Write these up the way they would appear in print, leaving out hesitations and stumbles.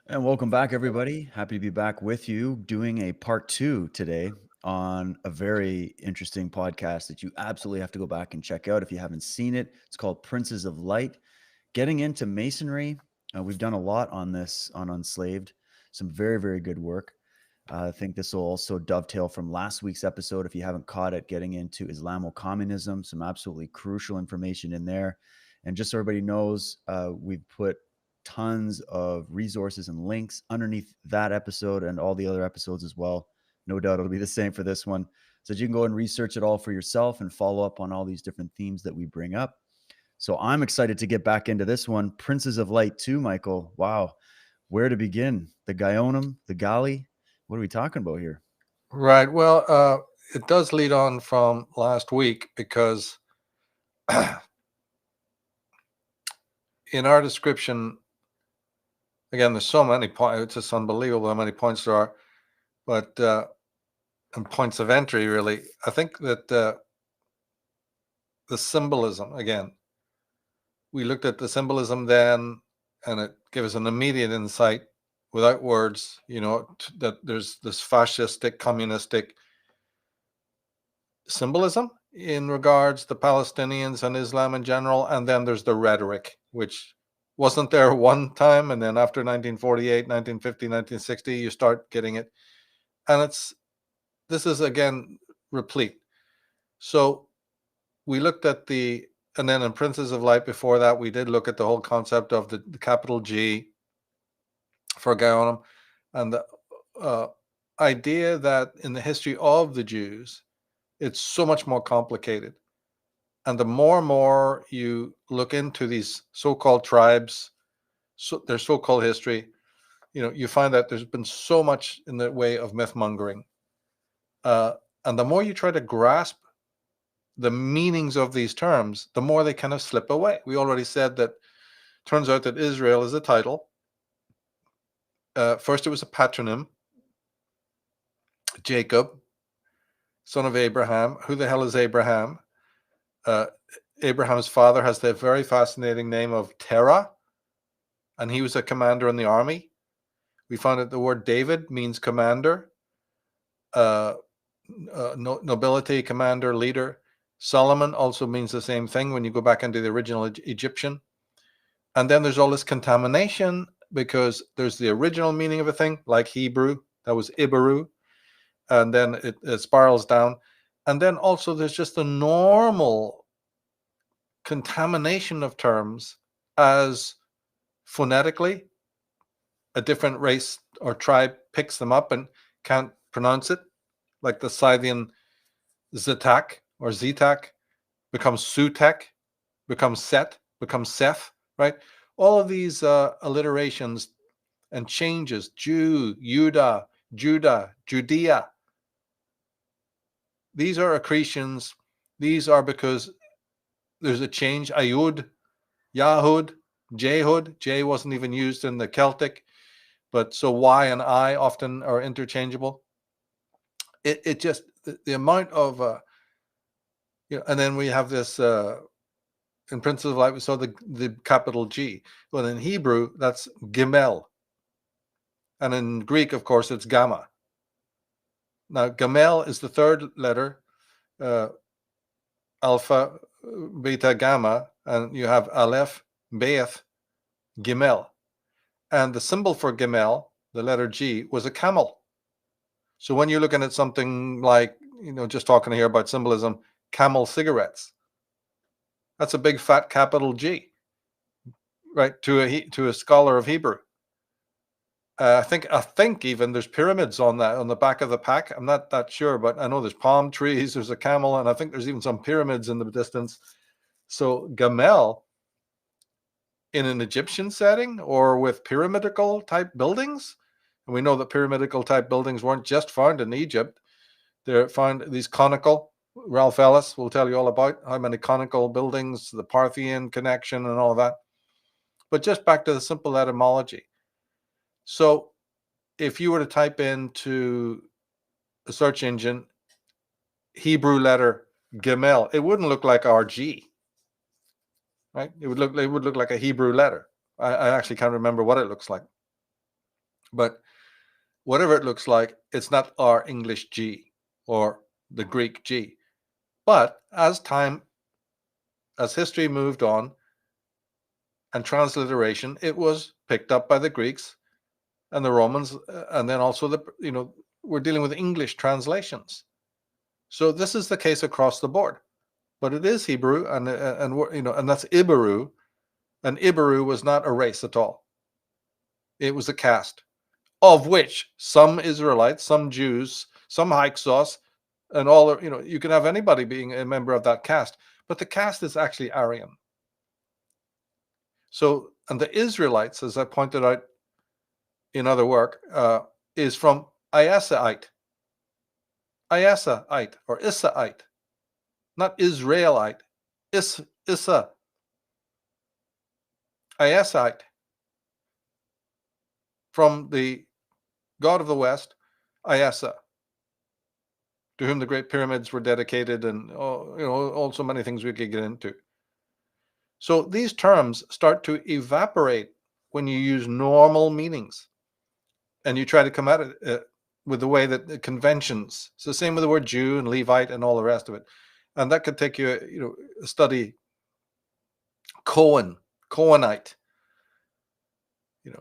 And welcome back, everybody. Happy to be back with you doing a part two today on a very interesting podcast that you absolutely have to go back and check out if you haven't seen it. It's called Princes of Light. Getting into Masonry. We've done a lot on this on Unslaved, some very, very good work. I think this will also dovetail from last week's episode. If you haven't caught it, getting into Islamo-communism, some absolutely crucial information in there. And just so everybody knows, we've put tons of resources and links underneath that episode and all the other episodes as well. No doubt it'll be the same for this one. So that you can go and research it all for yourself and follow up on all these different themes that we bring up. So I'm excited to get back into this one. Princes of Light 2, Michael. Wow. Where to begin? The Gaonim, the Galli? What are we talking about here? Right. Well, it does lead on from last week because in our description, again, there's so many points. It's just unbelievable how many points there are, but and points of entry, really. I think that the symbolism, again, we looked at the symbolism then, and it gave us an immediate insight without words, that there's this fascistic, communistic symbolism in regards to Palestinians and Islam in general. And then there's the rhetoric, which wasn't there one time. And then after 1948, 1950, 1960, you start getting it. And this is again replete. So we looked at and then in Princes of Light before that, we did look at the whole concept of the capital G for Gaonim, and the idea that in the history of the Jews, it's so much more complicated. And the more and more you look into these so-called tribes, their so-called history, you find that there's been so much in the way of myth-mongering. And the more you try to grasp the meanings of these terms, the more they kind of slip away. We already said that turns out that Israel is a title. First, it was a patronym. Jacob, son of Abraham. Who the hell is Abraham? Abraham's father has the very fascinating name of Terah, and he was a commander in the army. We found that the word David means commander, nobility, commander, leader. Solomon also means the same thing when you go back into the original Egyptian. And then there's all this contamination because there's the original meaning of a thing, like Hebrew, that was Iberu, and then it spirals down. And then also there's just a normal contamination of terms as phonetically a different race or tribe picks them up and can't pronounce it, like the Scythian Zetak or Zetak becomes Sutek, becomes Set, becomes Seth, right? All of these alliterations and changes, Jew, Judah, Judea, these are accretions. These are because there's a change. Ayud, Yahud, Jehud. J wasn't even used in the Celtic, but so Y and I often are interchangeable. It just, the amount of, and then we have this, in Princes of Light, we saw the capital G. Well, in Hebrew, that's Gimel. And in Greek, of course, it's Gamma. Now, Gamel is the third letter, alpha, beta, gamma, and you have Aleph, Beth, Gimel. And the symbol for Gimel, the letter G, was a camel. So when you're looking at something like, just talking here about symbolism, Camel cigarettes, that's a big fat capital G, right, to a scholar of Hebrew. I think even there's pyramids on the back of the pack. I'm not that sure, but I know there's palm trees, there's a camel, and I think there's even some pyramids in the distance. So Gamel, in an Egyptian setting or with pyramidical type buildings, and we know that pyramidical type buildings weren't just found in Egypt. They're found these conical. Ralph Ellis will tell you all about how many conical buildings, the Parthian connection and all of that. But just back to the simple etymology. So if you were to type into a search engine, Hebrew letter Gimel, it wouldn't look like RG, right? It would look like a Hebrew letter. I actually can't remember what it looks like. But whatever it looks like, it's not our English G or the Greek G. But as history moved on and transliteration, it was picked up by the Greeks and the Romans, and then also we're dealing with English translations. So this is the case across the board. But it is Hebrew, and that's Iberu, and Iberu was not a race at all. It was a caste, of which some Israelites, some Jews, some Hyksos, and all, you can have anybody being a member of that caste, but the caste is actually Aryan. So, and the Israelites, as I pointed out in other work, is from Iasaite or Isaite, not Israelite, Issa, Iasaite, from the god of the West, Iasa, to whom the Great Pyramids were dedicated, and also many things we could get into. So these terms start to evaporate when you use normal meanings, and you try to come at it with the way that the conventions. It's the same with the word Jew and Levite and all the rest of it, and that could take you, study Cohenite.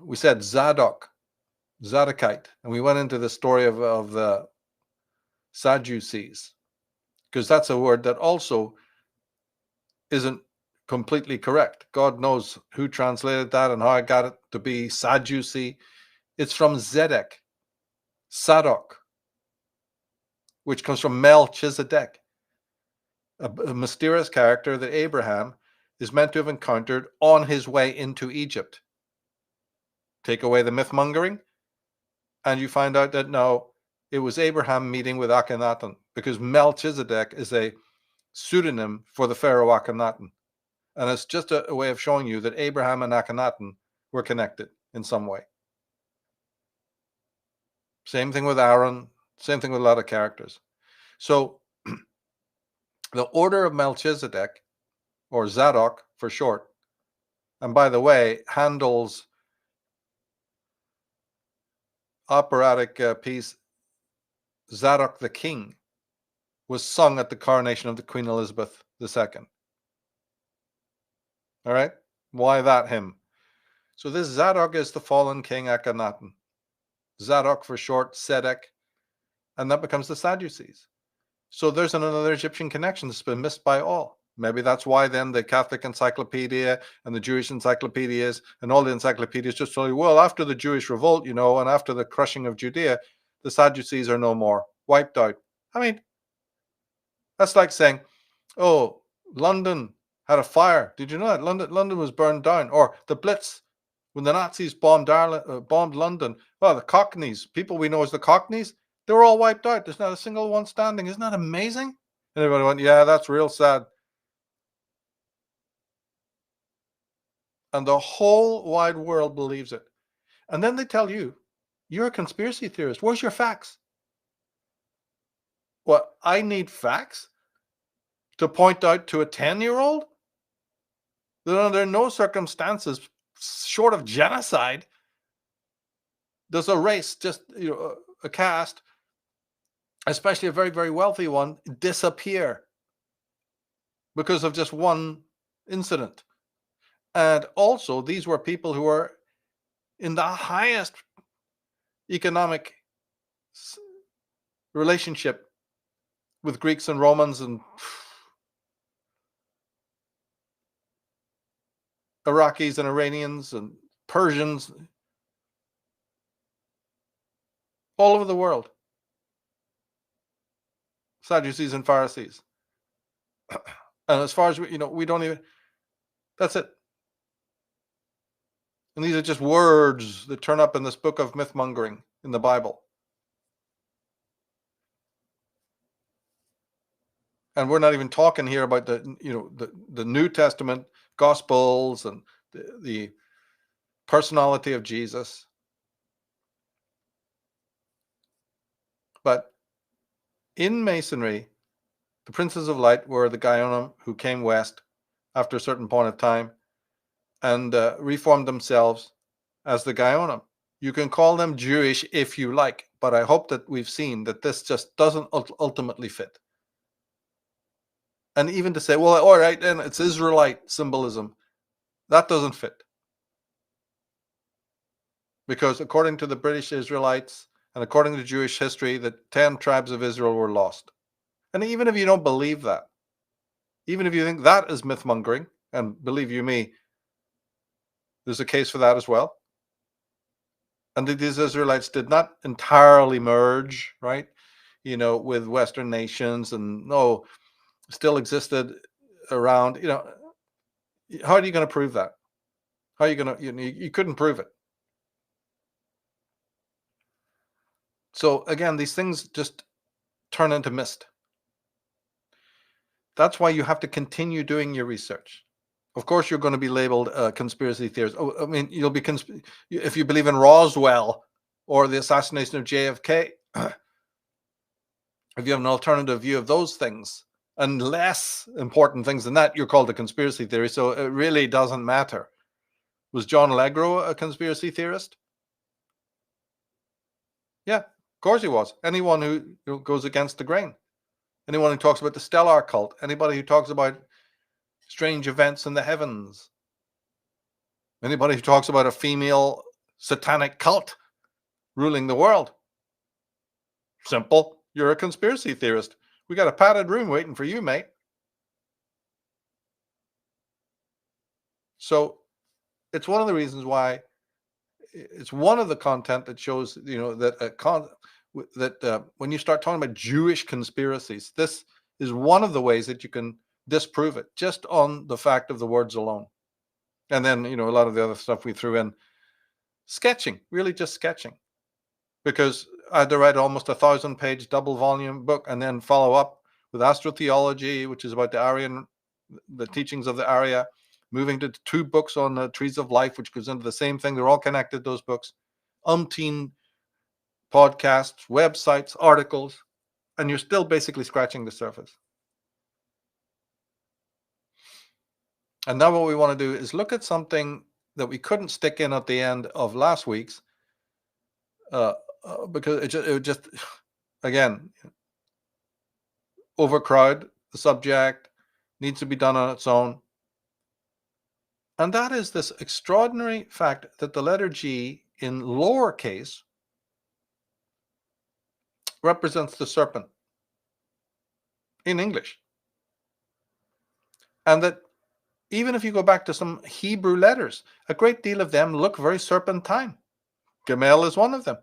We said Zadokite, and we went into the story of the Sadducees, because that's a word that also isn't completely correct. God knows who translated that and how I got it to be Sadducee. It's from Zedek, Sadok, which comes from Melchizedek, a mysterious character that Abraham is meant to have encountered on his way into Egypt. Take away the myth-mongering, and you find out that no, it was Abraham meeting with Akhenaten, because Melchizedek is a pseudonym for the Pharaoh Akhenaten. And it's just a way of showing you that Abraham and Akhenaten were connected in some way. Same thing with Aaron, same thing with a lot of characters. So the order of Melchizedek, or Zadok for short, and by the way, Handel's operatic piece, Zadok the King, was sung at the coronation of the Queen Elizabeth II. All right? Why that hymn? So this Zadok is the fallen king Akhenaten. Zadok for short, Sedek, and that becomes the Sadducees. So there's another Egyptian connection that's been missed by all. Maybe that's why then the Catholic Encyclopedia and the Jewish encyclopedias and all the encyclopedias just tell you, well, after the Jewish revolt, and after the crushing of Judea, the Sadducees are no more, wiped out. I mean, that's like saying, oh, London had a fire. Did you know that? London was burned down. Or the Blitz, when the Nazis bombed London. Well, the Cockneys, people we know as the Cockneys, they were all wiped out. There's not a single one standing. Isn't that amazing? And everybody went, yeah, that's real sad. And the whole wide world believes it. And then they tell you, you're a conspiracy theorist. Where's your facts? What, I need facts to point out to a 10-year-old that under no circumstances, short of genocide, does a race, just a caste, especially a very, very wealthy one, disappear because of just one incident. And also, these were people who were in the highest economic relationship with Greeks and Romans and Iraqis and Iranians and Persians all over the world. Sadducees and Pharisees. And as far as we don't even, that's it. And these are just words that turn up in this book of myth-mongering in the Bible. And we're not even talking here about the New Testament Gospels and the personality of Jesus. But in Masonry, the Princes of Light were the Gaonim who came west after a certain point of time and reformed themselves as the Gaonim. You can call them Jewish if you like, but I hope that we've seen that this just doesn't ultimately fit. And even to say, well, all right, then it's Israelite symbolism, that doesn't fit. Because according to the British Israelites and according to Jewish history, the 10 tribes of Israel were lost. And even if you don't believe that, even if you think that is myth-mongering, and believe you me, there's a case for that as well, and that these Israelites did not entirely merge, right, with Western nations, and still existed around, how are you going to prove that? How are you going to, you couldn't prove it. So again, these things just turn into mist. That's why you have to continue doing your research. Of course, you're going to be labeled a conspiracy theorist. Oh, I mean, you'll be if you believe in Roswell or the assassination of JFK. If you have an alternative view of those things and less important things than that, you're called a conspiracy theorist. So it really doesn't matter. Was John Allegro a conspiracy theorist? Yeah, of course he was. Anyone who goes against the grain. Anyone who talks about the stellar cult. Anybody who talks about strange events in the heavens. Anybody who talks about a female satanic cult ruling the world. Simple. You're a conspiracy theorist. We got a padded room waiting for you, mate. So it's one of the reasons why it's one of the content that shows, that when you start talking about Jewish conspiracies, this is one of the ways that you can disprove it just on the fact of the words alone. And then, a lot of the other stuff we threw in, sketching, really just sketching, because I had to write almost 1,000-page double volume book and then follow up with astrotheology, which is about the teachings of the Arya, moving to 2 books on the trees of life, which goes into the same thing. They're all connected, those books, umpteen podcasts, websites, articles, and you're still basically scratching the surface. And now what we want to do is look at something that we couldn't stick in at the end of last week's, because it would just, again, overcrowd the subject, needs to be done on its own. And that is this extraordinary fact that the letter G in lowercase represents the serpent in English. And that even if you go back to some Hebrew letters, a great deal of them look very serpentine. Gamel is one of them.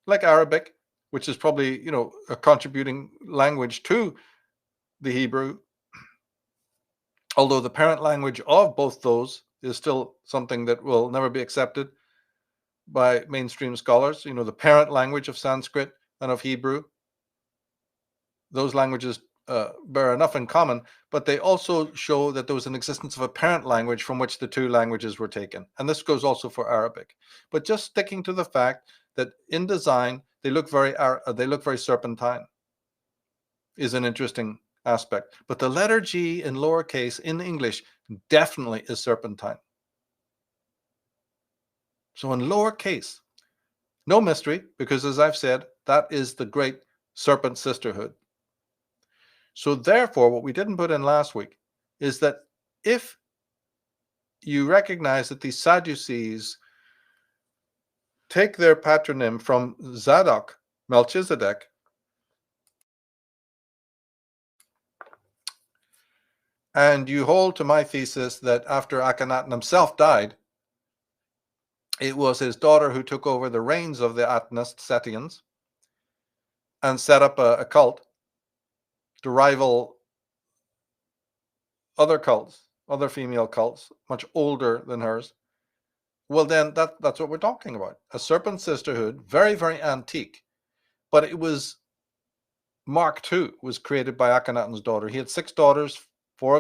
Like Arabic, which is probably, a contributing language to the Hebrew, although the parent language of both those is still something that will never be accepted by mainstream scholars. The parent language of Sanskrit and of Hebrew, those languages bear enough in common, but they also show that there was an existence of a parent language from which the 2 languages were taken. And this goes also for Arabic. But just sticking to the fact that in design, they look very serpentine is an interesting aspect. But the letter G in lowercase in English definitely is serpentine. So in lowercase, no mystery, because as I've said, that is the great serpent sisterhood. So therefore, what we didn't put in last week is that if you recognize that these Sadducees take their patronym from Zadok, Melchizedek, and you hold to my thesis that after Akhenaten himself died, it was his daughter who took over the reins of the Atenist Setians and set up a cult to rival other cults, other female cults, much older than hers. Well, then that's what we're talking about. A serpent sisterhood, very, very antique. But it was Mark II was created by Akhenaten's daughter. He had 6 daughters,